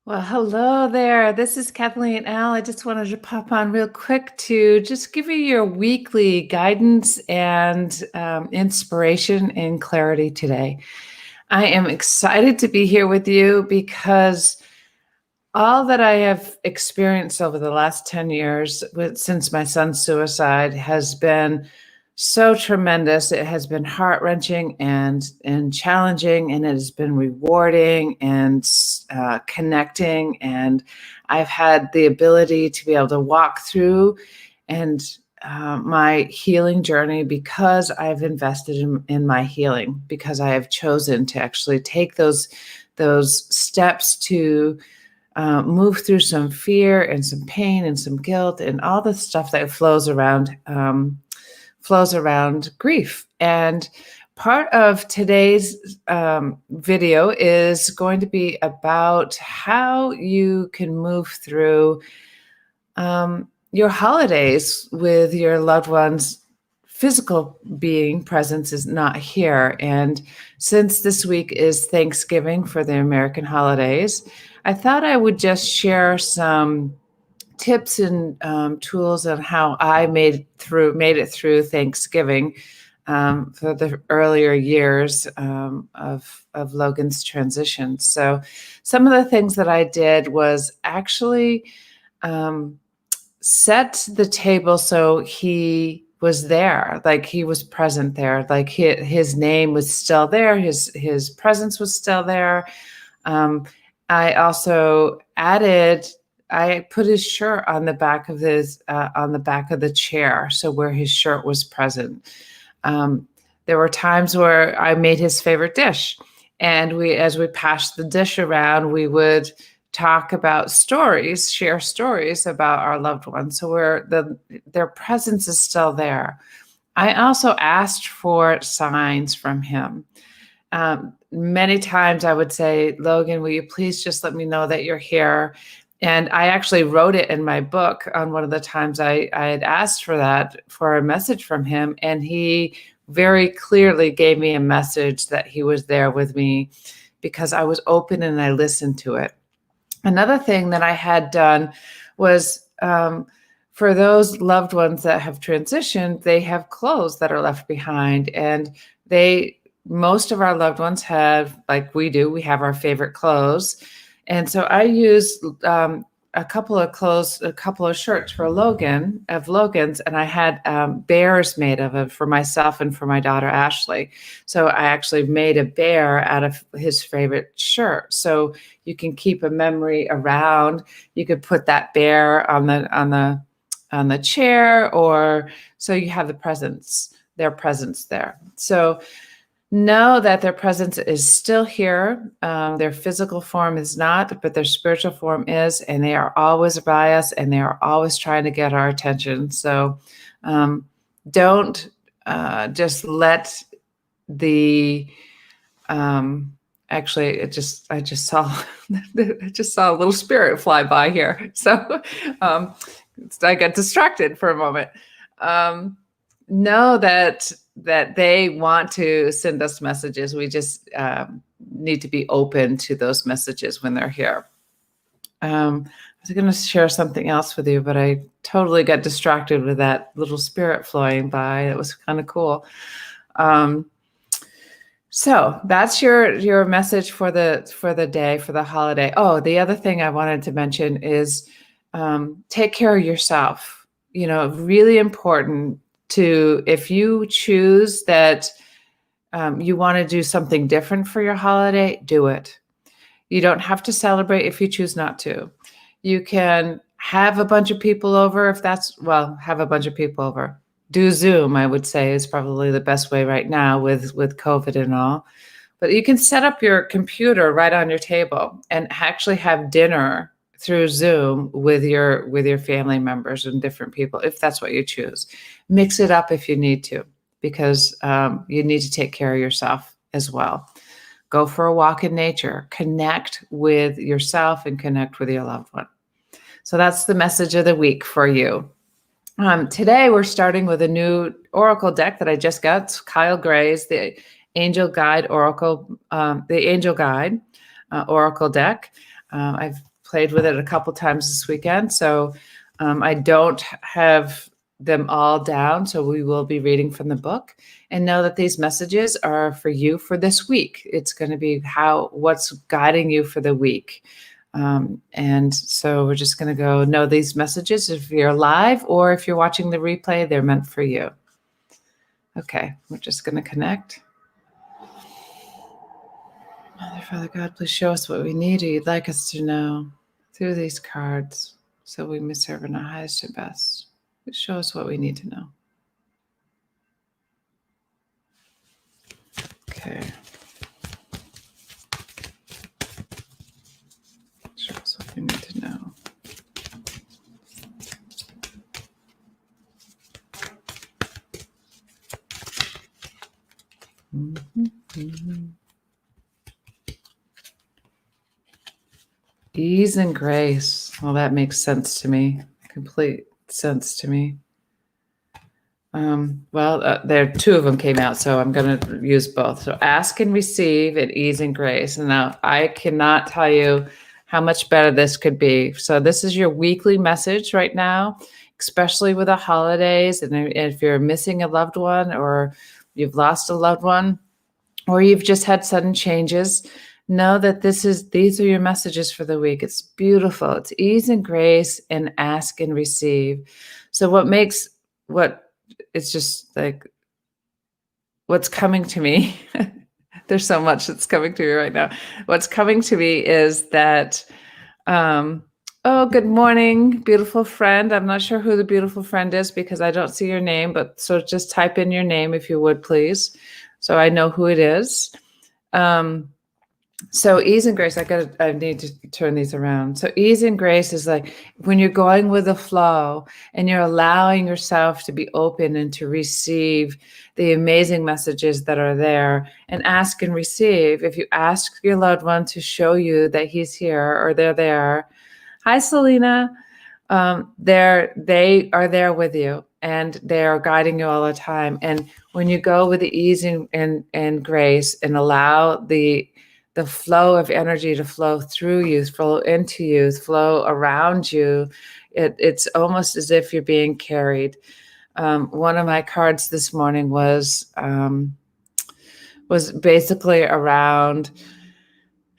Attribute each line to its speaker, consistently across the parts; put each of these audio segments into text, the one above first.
Speaker 1: Well, hello there. This is Cathleen Elle. I just wanted to pop on real quick to just give you your weekly guidance and inspiration and clarity today. I am excited to be here with you because all that I have experienced over the last 10 years since my son's suicide has been so tremendous. It has been heart-wrenching and challenging, and it has been rewarding and connecting. And I've had the ability to be able to walk through and my healing journey because I've invested in my healing, because I have chosen to actually take those steps to move through some fear and some pain and some guilt and all the stuff that flows around grief. And part of today's video is going to be about how you can move through your holidays with your loved ones. Physical being presence is not here. And since this week is Thanksgiving for the American holidays, I thought I would just share some tips and tools on how I made it through Thanksgiving for the earlier years of Logan's transition. So some of the things that I did was actually set the table so he was there, like he was present there, like his name was still there, his presence was still there. I also I put his shirt on the back of the chair, so where his shirt was present. There were times where I made his favorite dish, and as we passed the dish around, we would talk about stories, share stories about our loved ones. So their presence is still there. I also asked for signs from him. Many times I would say, Logan, will you please just let me know that you're here? And I actually wrote it in my book on one of the times I had asked for a message from him. And he very clearly gave me a message that he was there with me because I was open and I listened to it. Another thing that I had done was for those loved ones that have transitioned, they have clothes that are left behind. And most of our loved ones have, like we do, we have our favorite clothes. And so I used a couple of shirts for Logan's, and I had bears made of it for myself and for my daughter, Ashley. So I actually made a bear out of his favorite shirt. So you can keep a memory around. You could put that bear on the chair, or so you have their presence there. So know that their presence is still here. Their physical form is not, but their spiritual form is, and they are always by us, and they are always trying to get our attention. So don't just let the actually I just saw I just saw a little spirit fly by here. So I got distracted for a moment. Know that they want to send us messages. We just need to be open to those messages when they're here. I was going to share something else with you, but I totally got distracted with that little spirit flying by. It was kind of cool. So that's your message for the day, for the holiday. Oh, the other thing I wanted to mention is take care of yourself. Really important. If you choose that you want to do something different for your holiday, do it. You don't have to celebrate if you choose not to. You can have a bunch of people over have a bunch of people over. Do Zoom, I would say, is probably the best way right now with COVID and all. But you can set up your computer right on your table and actually have dinner through Zoom with your family members and different people, if that's what you choose. Mix it up if you need to, because you need to take care of yourself as well. Go for a walk in nature, connect with yourself and connect with your loved one. So that's the message of the week for you. Today we're starting with a new Oracle deck that I just got. It's Kyle Gray's, the Angel Guide Oracle, Oracle deck. I've played with it a couple times this weekend. So I don't have them all down. So we will be reading from the book, and know that these messages are for you for this week. It's going to be what's guiding you for the week. And so we're just going to go know these messages. If you're live or if you're watching the replay, they're meant for you. Okay, we're just going to connect. Mother, Father God, please show us what we need or you'd like us to know through these cards so we may serve in our highest and best. Please show us what we need to know. Okay. Show us what we need to know. Ease and grace. Well, that makes sense to me. Complete sense to me. There two of them came out, so I'm going to use both. So ask and receive and ease and grace. And now I cannot tell you how much better this could be. So this is your weekly message right now, especially with the holidays. And if you're missing a loved one or you've lost a loved one or you've just had sudden changes, know that these are your messages for the week. It's beautiful. It's ease and grace and ask and receive. So it's just like what's coming to me. There's so much that's coming to me right now. What's coming to me is that, oh, good morning, beautiful friend. I'm not sure who the beautiful friend is because I don't see your name, but so just type in your name if you would, please, so I know who it is. So ease and grace, I need to turn these around. So ease and grace is like when you're going with the flow and you're allowing yourself to be open and to receive the amazing messages that are there, and ask and receive. If you ask your loved one to show you that he's here or they're there. Hi, Selena. They are there with you and they are guiding you all the time. And when you go with the ease and grace and allow the flow of energy to flow through you, flow into you, flow around you, it's almost as if you're being carried. One of my cards this morning was basically around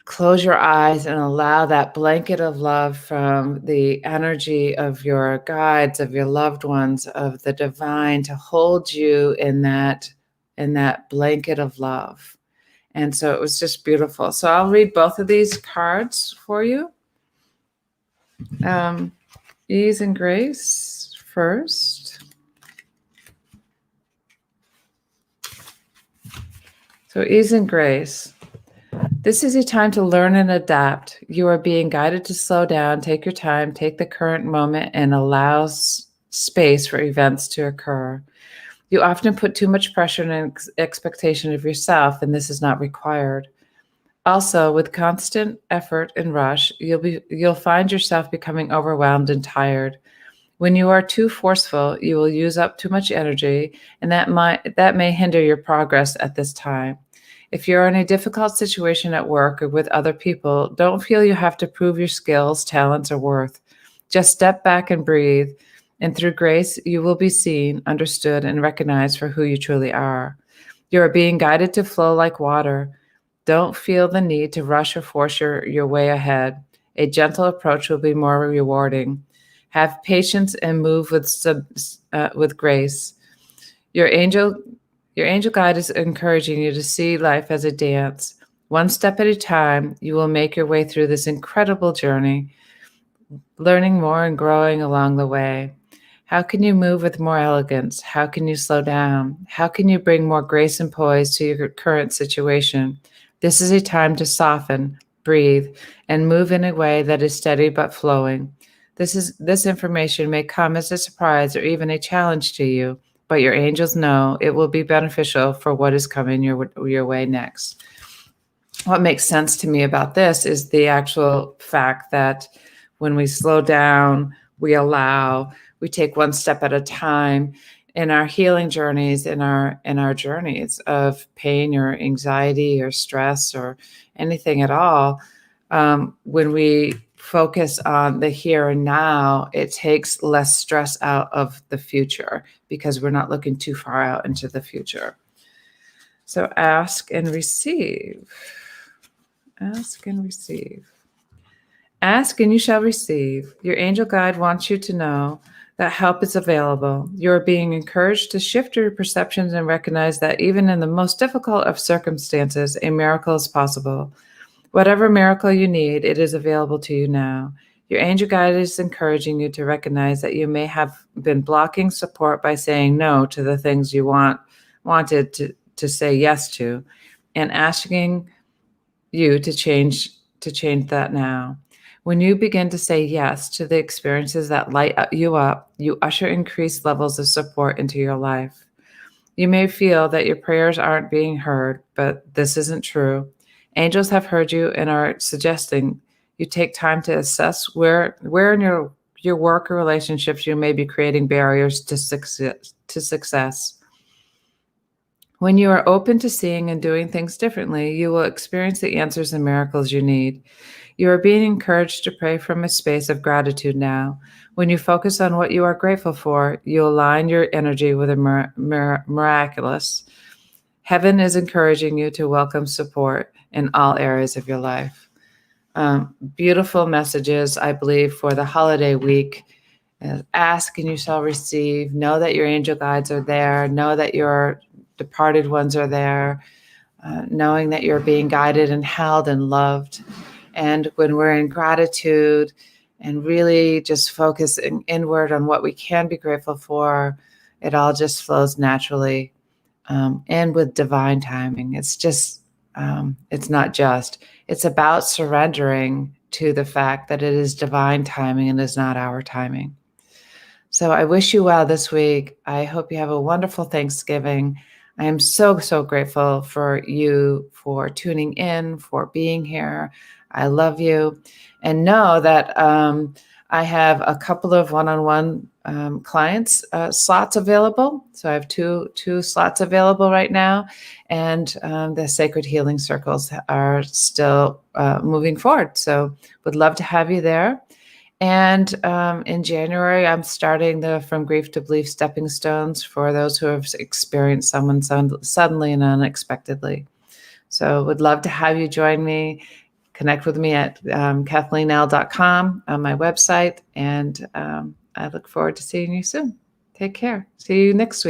Speaker 1: close your eyes and allow that blanket of love from the energy of your guides, of your loved ones, of the divine to hold you in that blanket of love. And so it was just beautiful. So I'll read both of these cards for you. Ease and grace first. So ease and grace. This is a time to learn and adapt. You are being guided to slow down, take your time, take the current moment, and allow space for events to occur. You often put too much pressure and expectation of yourself, and this is not required. Also, with constant effort and rush, you'll find yourself becoming overwhelmed and tired. When you are too forceful, you will use up too much energy, and that may hinder your progress at this time. If you're in a difficult situation at work or with other people, don't feel you have to prove your skills, talents, or worth. Just step back and breathe. And through grace, you will be seen, understood, and recognized for who you truly are. You are being guided to flow like water. Don't feel the need to rush or force your way ahead. A gentle approach will be more rewarding. Have patience and move with grace. Your angel guide is encouraging you to see life as a dance. One step at a time, you will make your way through this incredible journey, learning more and growing along the way. How can you move with more elegance? How can you slow down? How can you bring more grace and poise to your current situation? This is a time to soften, breathe, and move in a way that is steady but flowing. This information may come as a surprise or even a challenge to you, but your angels know it will be beneficial for what is coming your way next. What makes sense to me about this is the actual fact that when we slow down, we allow, we take one step at a time in our healing journeys, in our journeys of pain or anxiety or stress or anything at all. When we focus on the here and now, it takes less stress out of the future because we're not looking too far out into the future. So ask and receive. Ask and receive. Ask and you shall receive. Your angel guide wants you to know that help is available. You are being encouraged to shift your perceptions and recognize that even in the most difficult of circumstances, a miracle is possible. Whatever miracle you need, it is available to you now. Your angel guide is encouraging you to recognize that you may have been blocking support by saying no to the things you wanted to say yes to, and asking you to change that now. When you begin to say yes to the experiences that light you up, you usher increased levels of support into your life. You may feel that your prayers aren't being heard, but this isn't true. Angels have heard you and are suggesting you take time to assess where in your work or relationships you may be creating barriers to success. When you are open to seeing and doing things differently, you will experience the answers and miracles you need. You are being encouraged to pray from a space of gratitude now. When you focus on what you are grateful for, you align your energy with the miraculous. Heaven is encouraging you to welcome support in all areas of your life. Beautiful messages, I believe, for the holiday week. Ask and you shall receive. Know that your angel guides are there. Know that your departed ones are there. Knowing that you're being guided and held and loved. And when we're in gratitude and really just focusing inward on what we can be grateful for, it all just flows naturally and with divine timing. It's about surrendering to the fact that it is divine timing and is not our timing. So I wish you well this week. I hope you have a wonderful Thanksgiving. I am so, so grateful for you, for tuning in, for being here. I love you. And know that I have a couple of one-on-one clients slots available. So I have two slots available right now. And the Sacred Healing Circles are still moving forward. So would love to have you there. And in January, I'm starting the From Grief to Belief Stepping Stones for those who have experienced someone suddenly and unexpectedly. So would love to have you join me. Connect with me at cathleenelle.com on my website. And I look forward to seeing you soon. Take care. See you next week.